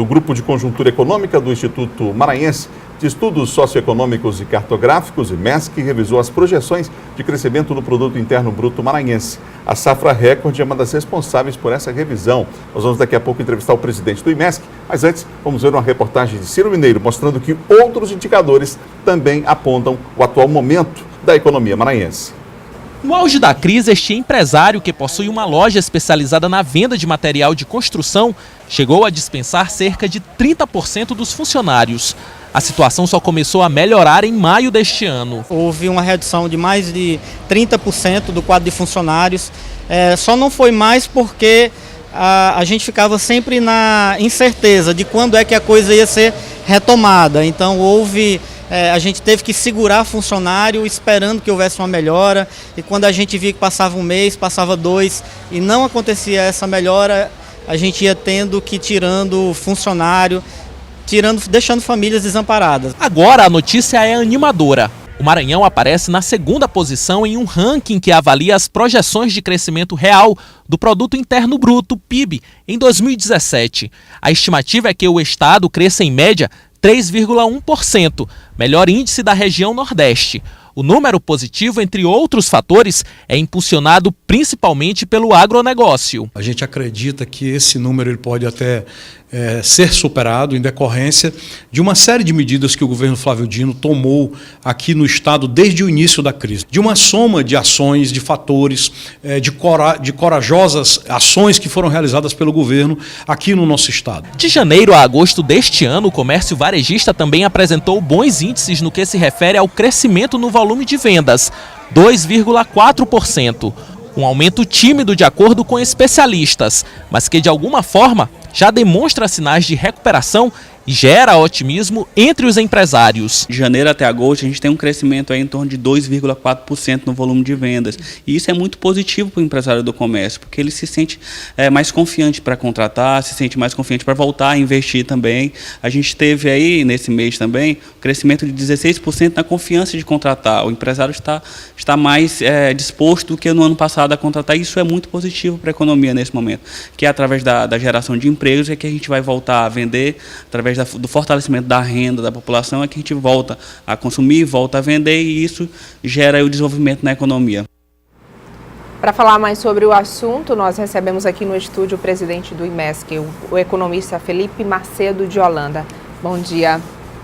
O Grupo de Conjuntura Econômica do Instituto Maranhense de Estudos Socioeconômicos e Cartográficos, IMESC, revisou as projeções de crescimento do Produto Interno Bruto maranhense. A Safra Record é uma das responsáveis por essa revisão. Nós vamos daqui a pouco entrevistar o presidente do IMESC, mas antes vamos ver uma reportagem de Ciro Mineiro mostrando que outros indicadores também apontam o atual momento da economia maranhense. No auge da crise, este empresário, que possui uma loja especializada na venda de material de construção, chegou a dispensar cerca de 30% dos funcionários. A situação só começou a melhorar em maio deste ano. Houve uma redução de mais de 30% do quadro de funcionários. Só não foi mais porque a gente ficava sempre na incerteza de quando é que a coisa ia ser retomada. Então a gente teve que segurar funcionário esperando que houvesse uma melhora, e quando a gente via que passava um mês, passava dois e não acontecia essa melhora, a gente ia tendo que ir tirando funcionário, deixando famílias desamparadas. Agora a notícia é animadora. O Maranhão aparece na segunda posição em um ranking que avalia as projeções de crescimento real do Produto Interno Bruto, PIB, em 2017. A estimativa é que o estado cresça em média 3,1%, melhor índice da região Nordeste. O número positivo, entre outros fatores, é impulsionado principalmente pelo agronegócio. A gente acredita que esse número ele pode até ser superado em decorrência de uma série de medidas que o governo Flávio Dino tomou aqui no estado desde o início da crise. De uma soma de ações, de fatores, de corajosas ações que foram realizadas pelo governo aqui no nosso estado. De janeiro a agosto deste ano, o comércio varejista também apresentou bons índices no que se refere ao crescimento no volume de vendas, 2,4%. Um aumento tímido de acordo com especialistas, mas que de alguma forma já demonstra sinais de recuperação e gera otimismo entre os empresários. De janeiro até agosto a gente tem um crescimento aí em torno de 2,4% no volume de vendas. E isso é muito positivo para o empresário do comércio, porque ele se sente mais confiante para contratar, se sente mais confiante para voltar a investir também. A gente teve aí nesse mês também um crescimento de 16% na confiança de contratar. O empresário está mais disposto do que no ano passado a contratar. E isso é muito positivo para a economia nesse momento, que é através da geração de empregos é que a gente vai voltar a vender, através do fortalecimento da renda da população é que a gente volta a consumir, volta a vender, e isso gera o desenvolvimento na economia. Para falar mais sobre o assunto, nós recebemos aqui no estúdio o presidente do IMESC, o economista Felipe Macedo de Holanda. Bom dia.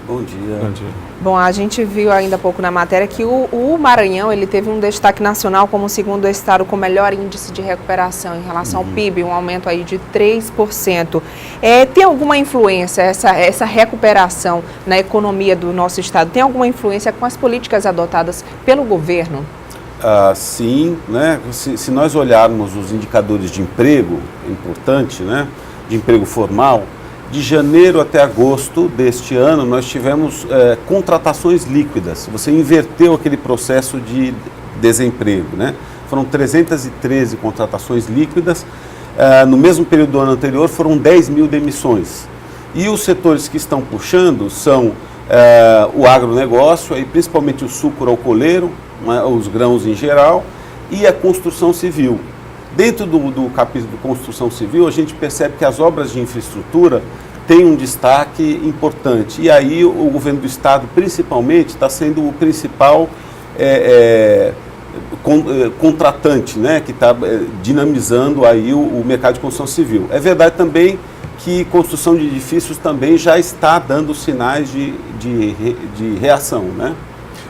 Bom dia. Bom dia. Bom, a gente viu ainda há pouco na matéria que o Maranhão ele teve um destaque nacional como o segundo estado com melhor índice de recuperação em relação ao PIB, um aumento aí de 3%. Tem alguma influência essa recuperação na economia do nosso estado? Tem alguma influência com as políticas adotadas pelo governo? Sim, né? Se nós olharmos os indicadores de emprego, é importante, né? De emprego formal, de janeiro até agosto deste ano, nós tivemos contratações líquidas. Você inverteu aquele processo de desemprego, né? Foram 313 contratações líquidas. No mesmo período do ano anterior, foram 10 mil demissões. E os setores que estão puxando são o agronegócio, aí principalmente o sucro alcooleiro, né, os grãos em geral, e a construção civil. Dentro do capítulo de construção civil, a gente percebe que as obras de infraestrutura têm um destaque importante. E aí o governo do estado, principalmente, está sendo o principal contratante, né, que está dinamizando aí o mercado de construção civil. É verdade também que construção de edifícios também já está dando sinais de reação, né?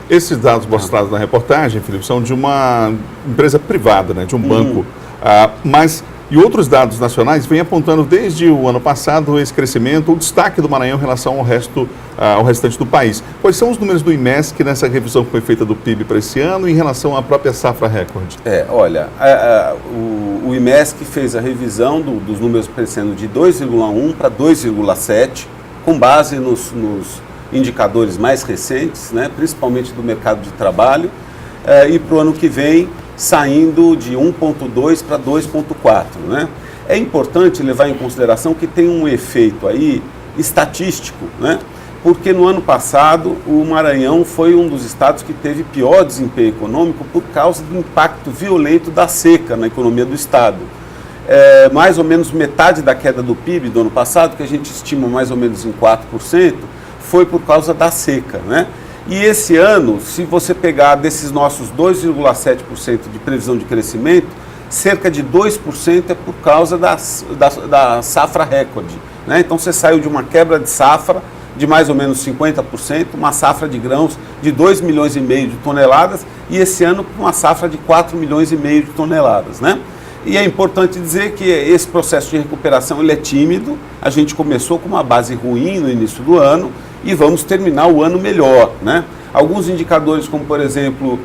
Esses dados mostrados na reportagem, Felipe, são de uma empresa privada, né, de um banco. E outros dados nacionais vêm apontando desde o ano passado esse crescimento, o destaque do Maranhão em relação ao restante do país. Quais são os números do IMESC nessa revisão que foi feita do PIB para esse ano em relação à própria Safra Record? Olha, o IMESC fez a revisão dos números crescendo de 2,1 para 2,7, com base nos indicadores mais recentes, né, principalmente do mercado de trabalho, e para o ano que vem, saindo de 1,2 para 2,4, né? É importante levar em consideração que tem um efeito aí estatístico, né? Porque no ano passado o Maranhão foi um dos estados que teve pior desempenho econômico por causa do impacto violento da seca na economia do estado. mais ou menos metade da queda do PIB do ano passado, que a gente estima mais ou menos em 4%, foi por causa da seca, né? E esse ano, se você pegar desses nossos 2,7% de previsão de crescimento, cerca de 2% é por causa da safra recorde, né? Então você saiu de uma quebra de safra de mais ou menos 50%, uma safra de grãos de 2,5 milhões de toneladas, e esse ano uma safra de 4,5 milhões de toneladas, né? E é importante dizer que esse processo de recuperação ele é tímido. A gente começou com uma base ruim no início do ano e vamos terminar o ano melhor, né? Alguns indicadores, como por exemplo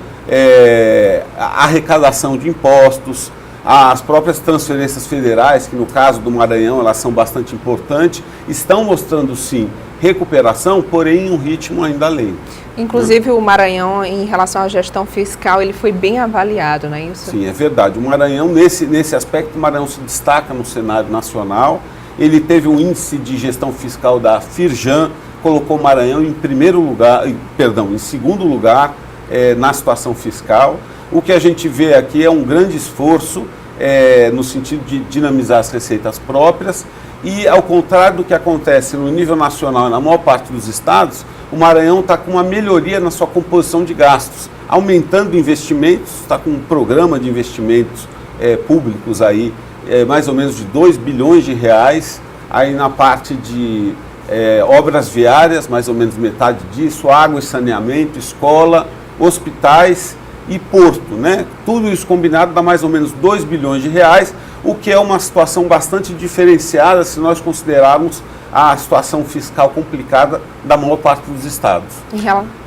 a arrecadação de impostos, as próprias transferências federais, que no caso do Maranhão elas são bastante importantes, estão mostrando sim recuperação, porém em um ritmo ainda lento. Inclusive o Maranhão, em relação à gestão fiscal, ele foi bem avaliado, não é isso? Sim, é verdade. O Maranhão, nesse aspecto, o Maranhão se destaca no cenário nacional. Ele teve um índice de gestão fiscal da Firjan, colocou o Maranhão em segundo lugar na situação fiscal. O que a gente vê aqui é um grande esforço no sentido de dinamizar as receitas próprias. E, ao contrário do que acontece no nível nacional e na maior parte dos estados, o Maranhão está com uma melhoria na sua composição de gastos, aumentando investimentos, está com um programa de investimentos públicos aí, mais ou menos de 2 bilhões de reais, aí na parte de obras viárias, mais ou menos metade disso, água e saneamento, escola, hospitais e porto, né? Tudo isso combinado dá mais ou menos 2 bilhões de reais, o que é uma situação bastante diferenciada se nós considerarmos a situação fiscal complicada da maior parte dos estados.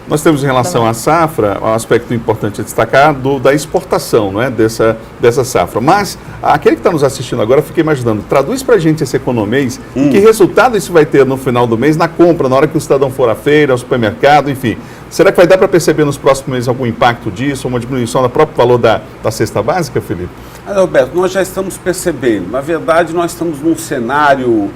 Nós temos em relação à safra, um aspecto importante a destacar da exportação, não é? dessa safra. Mas aquele que está nos assistindo agora, fica imaginando, traduz para a gente esse economês, e que resultado isso vai ter no final do mês, na compra, na hora que o cidadão for à feira, ao supermercado, enfim. Será que vai dar para perceber nos próximos meses algum impacto disso, uma diminuição do próprio valor da cesta básica, Felipe? Alberto, nós já estamos percebendo. Na verdade, nós estamos num cenário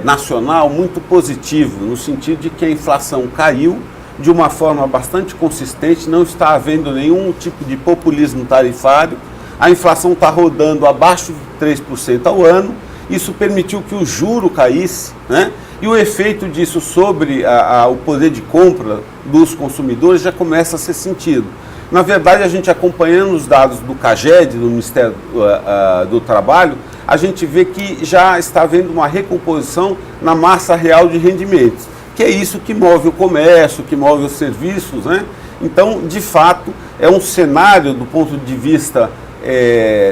nacional muito positivo, no sentido de que a inflação caiu de uma forma bastante consistente, não está havendo nenhum tipo de populismo tarifário, a inflação está rodando abaixo de 3% ao ano, isso permitiu que o juro caísse, né? E o efeito disso sobre o poder de compra dos consumidores já começa a ser sentido. Na verdade, a gente acompanhando os dados do CAGED, do Ministério do Trabalho, a gente vê que já está havendo uma recomposição na massa real de rendimentos, que é isso que move o comércio, que move os serviços, né? Então, de fato, é um cenário do ponto de vista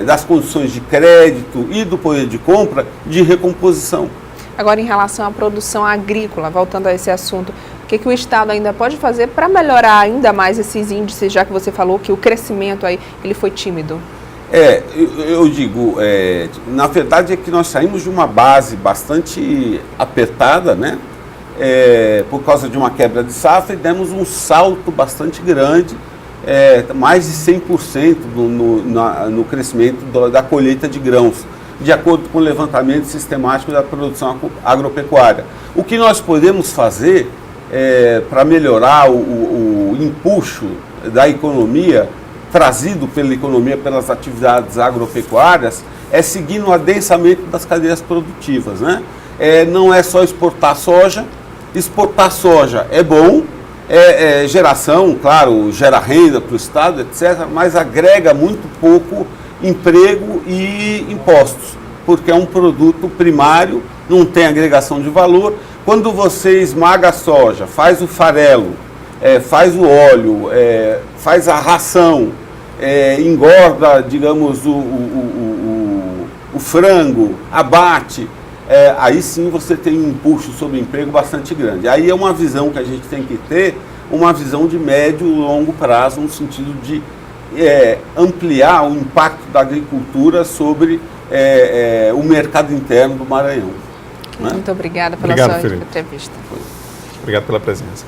das condições de crédito e do poder de compra de recomposição. Agora, em relação à produção agrícola, voltando a esse assunto, o que o Estado ainda pode fazer para melhorar ainda mais esses índices, já que você falou que o crescimento aí ele foi tímido? Eu digo, na verdade é que nós saímos de uma base bastante apertada, né? Por causa de uma quebra de safra, e demos um salto bastante grande, mais de 100% no crescimento da colheita de grãos, de acordo com o levantamento sistemático da produção agropecuária. O que nós podemos fazer para melhorar o empuxo da economia, trazido pela economia pelas atividades agropecuárias, é seguir no adensamento das cadeias produtivas, né? Não é só exportar soja é bom, geração, claro, gera renda para o Estado, etc., mas agrega muito pouco emprego e impostos, porque é um produto primário, não tem agregação de valor. Quando você esmaga a soja, faz o farelo, faz o óleo, faz a ração, engorda, digamos, o frango, abate, aí sim você tem um impulso sobre o emprego bastante grande. Aí é uma visão que a gente tem que ter, uma visão de médio e longo prazo, no sentido de ampliar o impacto da agricultura sobre o mercado interno do Maranhão. Muito obrigada pela sua entrevista. Obrigado pela presença.